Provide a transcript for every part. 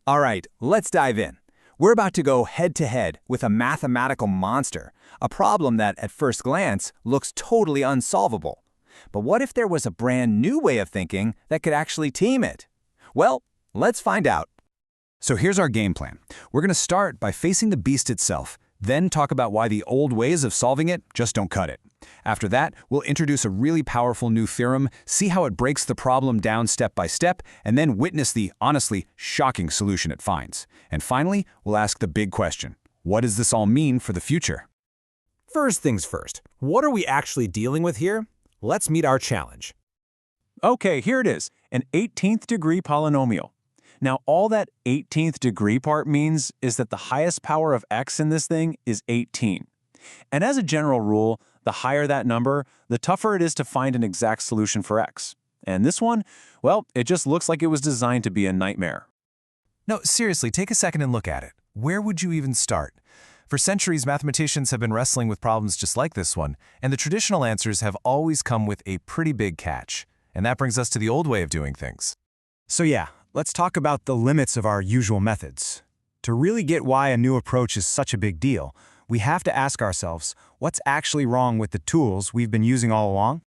All right, let's dive in. We're about to go head-to-head with a mathematical monster, a problem that, at first glance, looks totally unsolvable. But what if there was a brand new way of thinking that could actually tame it? Well, let's find out. So here's our game plan. We're going to start by facing the beast itself, then talk about why the old ways of solving it just don't cut it. After that, we'll introduce a really powerful new theorem, see how it breaks the problem down step by step, and then witness the, honestly, shocking solution it finds. And finally, we'll ask the big question: what does this all mean for the future? First things first, what are we actually dealing with here? Let's meet our challenge. Okay, here it is, an 18th degree polynomial. Now, all that 18th degree part means is that the highest power of x in this thing is 18. And as a general rule, the higher that number, the tougher it is to find an exact solution for x. And this one, well, it just looks like it was designed to be a nightmare. No, seriously, take a second and look at it. Where would you even start? For centuries, mathematicians have been wrestling with problems just like this one, and the traditional answers have always come with a pretty big catch. And that brings us to the old way of doing things. So yeah, let's talk about the limits of our usual methods. To really get why a new approach is such a big deal, we have to ask ourselves, what's actually wrong with the tools we've been using all along?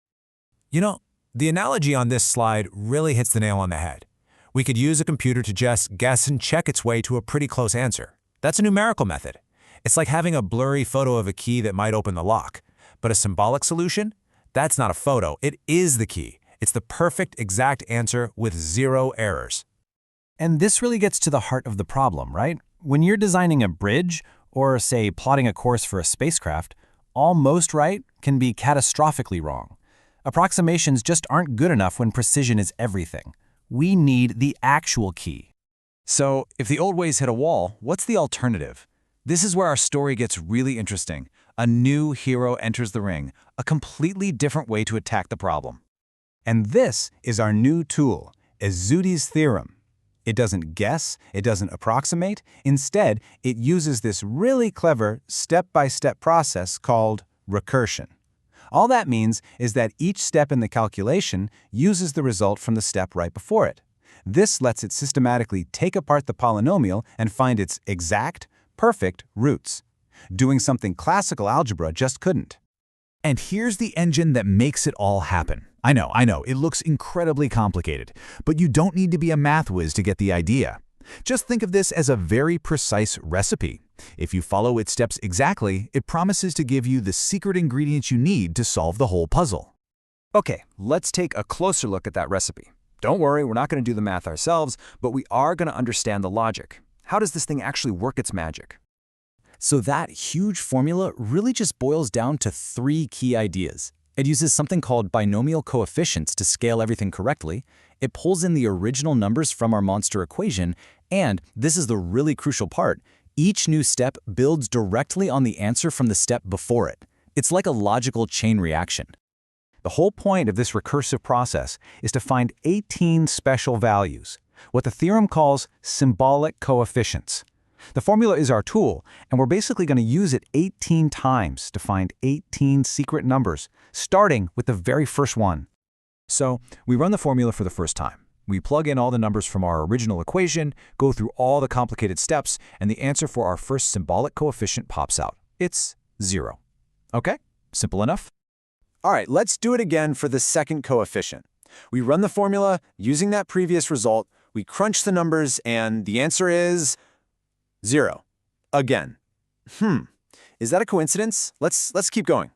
You know, the analogy on this slide really hits the nail on the head. We could use a computer to just guess and check its way to a pretty close answer. That's a numerical method. It's like having a blurry photo of a key that might open the lock. But a symbolic solution? That's not a photo, it is the key. It's the perfect, exact answer with zero errors. And this really gets to the heart of the problem, right? When you're designing a bridge, or say plotting a course for a spacecraft, almost right can be catastrophically wrong. Approximations just aren't good enough when precision is everything. We need the actual key. So, if the old ways hit a wall, what's the alternative? This is where our story gets really interesting. A new hero enters the ring, a completely different way to attack the problem. And this is our new tool, Ezoudi's theorem. It doesn't guess, it doesn't approximate. Instead, it uses this really clever step-by-step process called recursion. All that means is that each step in the calculation uses the result from the step right before it. This lets it systematically take apart the polynomial and find its exact, perfect roots, doing something classical algebra just couldn't. And here's the engine that makes it all happen. I know, it looks incredibly complicated, but you don't need to be a math whiz to get the idea. Just think of this as a very precise recipe. If you follow its steps exactly, it promises to give you the secret ingredients you need to solve the whole puzzle. Okay, let's take a closer look at that recipe. Don't worry, we're not going to do the math ourselves, but we are going to understand the logic. How does this thing actually work its magic? So that huge formula really just boils down to three key ideas. It uses something called binomial coefficients to scale everything correctly. It pulls in the original numbers from our monster equation, and this is the really crucial part, each new step builds directly on the answer from the step before it. It's like a logical chain reaction. The whole point of this recursive process is to find 18 special values, what the theorem calls symbolic coefficients. The formula is our tool, and we're basically going to use it 18 times to find 18 secret numbers, starting with the very first one. So we run the formula for the first time. We plug in all the numbers from our original equation, go through all the complicated steps, and the answer for our first symbolic coefficient pops out. It's 0. Okay? Simple enough? All right, let's do it again for the second coefficient. We run the formula using that previous result, we crunch the numbers, and the answer is 0. Again. Is that a coincidence? Let's keep going.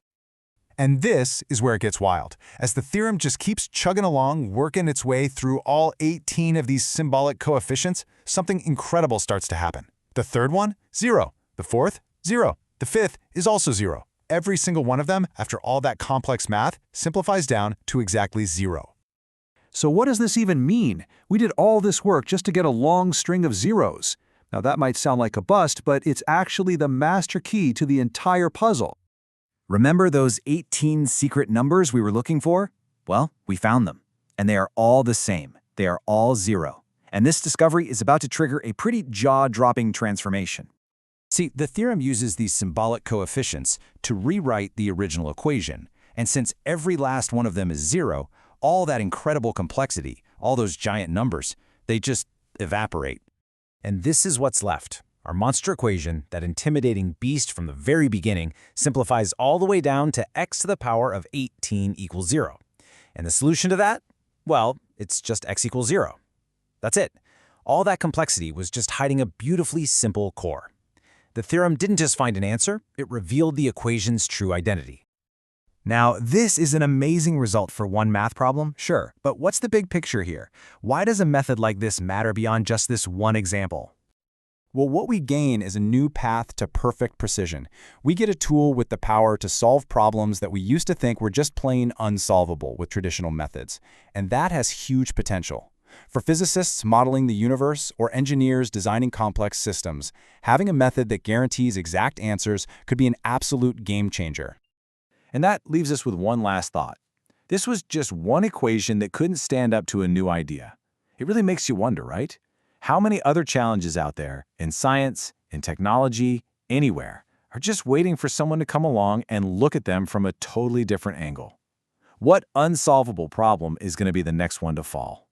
And this is where it gets wild, as the theorem just keeps chugging along, working its way through all 18 of these symbolic coefficients, something incredible starts to happen. The third one, 0. The fourth, 0. The fifth is also 0. Every single one of them, after all that complex math, simplifies down to exactly 0. So what does this even mean? We did all this work just to get a long string of zeros. Now that might sound like a bust, but it's actually the master key to the entire puzzle. Remember those 18 secret numbers we were looking for? Well, we found them. And they are all the same. They are all 0. And this discovery is about to trigger a pretty jaw-dropping transformation. See, the theorem uses these symbolic coefficients to rewrite the original equation. And since every last one of them is 0, all that incredible complexity, all those giant numbers, they just evaporate. And this is what's left. Our monster equation, that intimidating beast from the very beginning, simplifies all the way down to x to the power of 18 equals 0. And the solution to that? Well, it's just x equals 0. That's it. All that complexity was just hiding a beautifully simple core. The theorem didn't just find an answer, it revealed the equation's true identity. Now, this is an amazing result for one math problem, sure, but what's the big picture here? Why does a method like this matter beyond just this one example? Well, what we gain is a new path to perfect precision. We get a tool with the power to solve problems that we used to think were just plain unsolvable with traditional methods. And that has huge potential. For physicists modeling the universe or engineers designing complex systems, having a method that guarantees exact answers could be an absolute game changer. And that leaves us with one last thought. This was just one equation that couldn't stand up to a new idea. It really makes you wonder, right? How many other challenges out there, in science, in technology, anywhere, are just waiting for someone to come along and look at them from a totally different angle? What unsolvable problem is going to be the next one to fall?